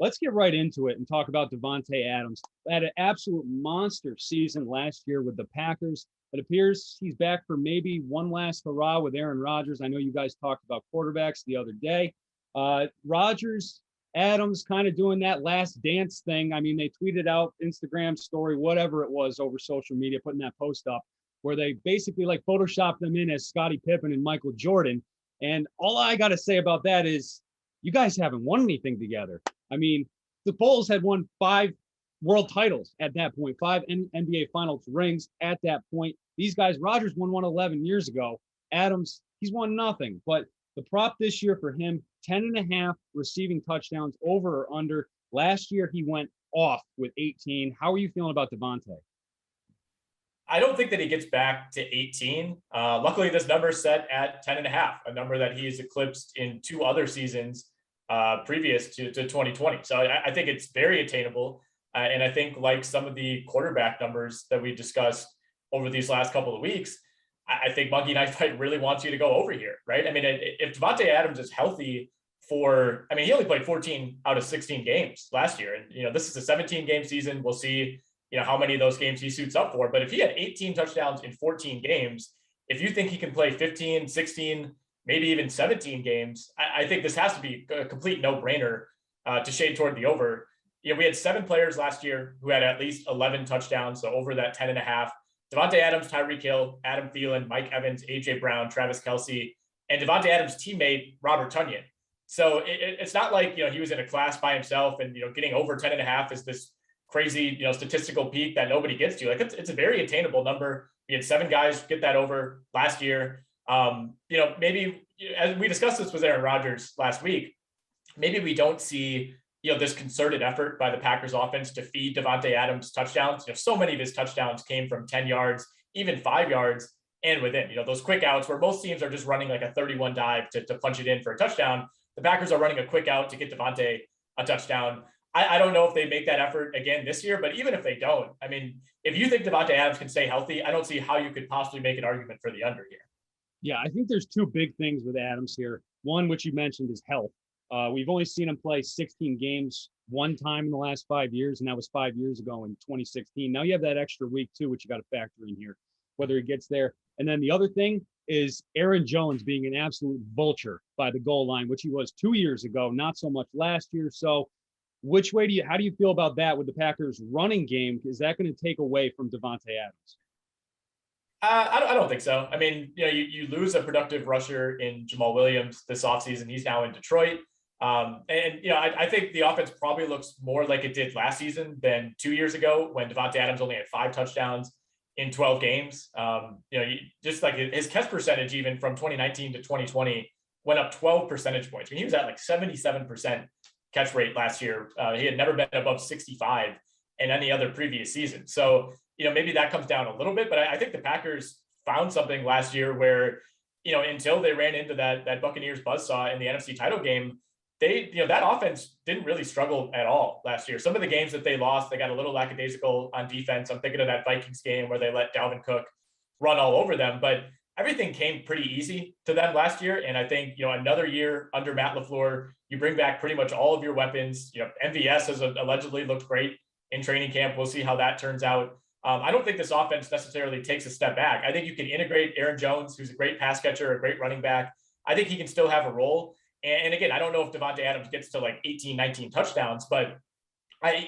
let's get right into it and talk about Davante Adams. Had an absolute monster season last year with the Packers. It appears he's back for maybe one last hurrah with Aaron Rodgers. I know you guys talked about quarterbacks the other day. Rodgers, Adams kind of doing that last dance thing. I mean, they tweeted out Instagram story, whatever it was, over social media, putting that post up where they basically like photoshopped them in as Scottie Pippen and Michael Jordan. And all I got to say about that is you guys haven't won anything together. I mean, the Bulls had won 5 world titles at that point, 5 NBA Finals rings at that point. These guys, Rodgers won one 11 years ago. Adams, he's won nothing. But the prop this year for him, 10.5 receiving touchdowns, over or under. Last year, he went off with 18. How are you feeling about Davante? I don't think that he gets back to 18. Luckily, this number is set at 10.5, a number that he has eclipsed in 2 other seasons previous to 2020. So I think it's very attainable. And I think like some of the quarterback numbers that we discussed over these last couple of weeks, I think Monkey Knife Fight really wants you to go over here, right? I mean, if Davante Adams is healthy he only played 14 out of 16 games last year. And, this is a 17-game season. We'll see, how many of those games he suits up for. But if he had 18 touchdowns in 14 games, if you think he can play 15, 16, maybe even 17 games, I think this has to be a complete no-brainer to shade toward the over. We had 7 players last year who had at least 11 touchdowns, so over that 10.5. Davante Adams, Tyreek Hill, Adam Thielen, Mike Evans, A.J. Brown, Travis Kelce, and Davante Adams' teammate, Robert Tonyan. So it's not like, he was in a class by himself and, getting over 10.5 is this crazy, statistical peak that nobody gets to. Like it's a very attainable number. We had 7 guys get that over last year. Maybe as we discussed this with Aaron Rodgers last week, maybe we don't see, this concerted effort by the Packers offense to feed Davante Adams touchdowns. So many of his touchdowns came from 10 yards, even 5 yards and within, those quick outs where most teams are just running like a 31 dive to punch it in for a touchdown. The Packers are running a quick out to get Davante a touchdown. I don't know if they make that effort again this year, but even if they don't, I mean, if you think Davante Adams can stay healthy, I don't see how you could possibly make an argument for the under here. Yeah, I think there's 2 big things with Adams here. One, which you mentioned, is health. We've only seen him play 16 games one time in the last 5 years, and that was 5 years ago in 2016. Now you have that extra week, too, which you got to factor in here, whether he gets there. And then the other thing is Aaron Jones being an absolute vulture by the goal line, which he was 2 years ago, not so much last year. So how do you feel about that with the Packers running game? Is that going to take away from Davante Adams? I don't think so. I mean, you lose a productive rusher in Jamal Williams this offseason. He's now in Detroit. I think the offense probably looks more like it did last season than 2 years ago when Davante Adams only had 5 touchdowns in 12 games. Just like his catch percentage, even from 2019 to 2020, went up 12 percentage points. I mean, he was at like 77% catch rate last year. He had never been above 65 in any other previous season. So, maybe that comes down a little bit, but I think the Packers found something last year where, until they ran into that Buccaneers buzzsaw in the NFC title game, that offense didn't really struggle at all last year. Some of the games that they lost, they got a little lackadaisical on defense. I'm thinking of that Vikings game where they let Dalvin Cook run all over them, but everything came pretty easy to them last year. And I think, another year under Matt LaFleur, you bring back pretty much all of your weapons. MVS has allegedly looked great in training camp. We'll see how that turns out. I don't think this offense necessarily takes a step back. I think you can integrate Aaron Jones, who's a great pass catcher, a great running back. I think he can still have a role. And again, I don't know if Davante Adams gets to like 18, 19 touchdowns, but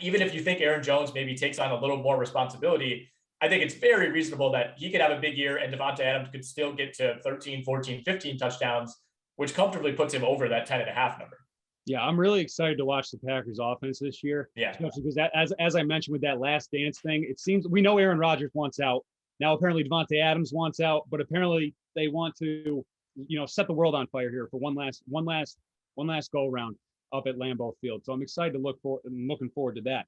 even if you think Aaron Jones maybe takes on a little more responsibility, I think it's very reasonable that he could have a big year and Davante Adams could still get to 13, 14, 15 touchdowns, which comfortably puts him over that 10.5 number. Yeah, I'm really excited to watch the Packers offense this year. Yeah. Especially because as I mentioned with that last dance thing, it seems we know Aaron Rodgers wants out. Now apparently Davante Adams wants out, but apparently they want to, set the world on fire here for one last go around up at Lambeau Field. So I'm excited to looking forward to that.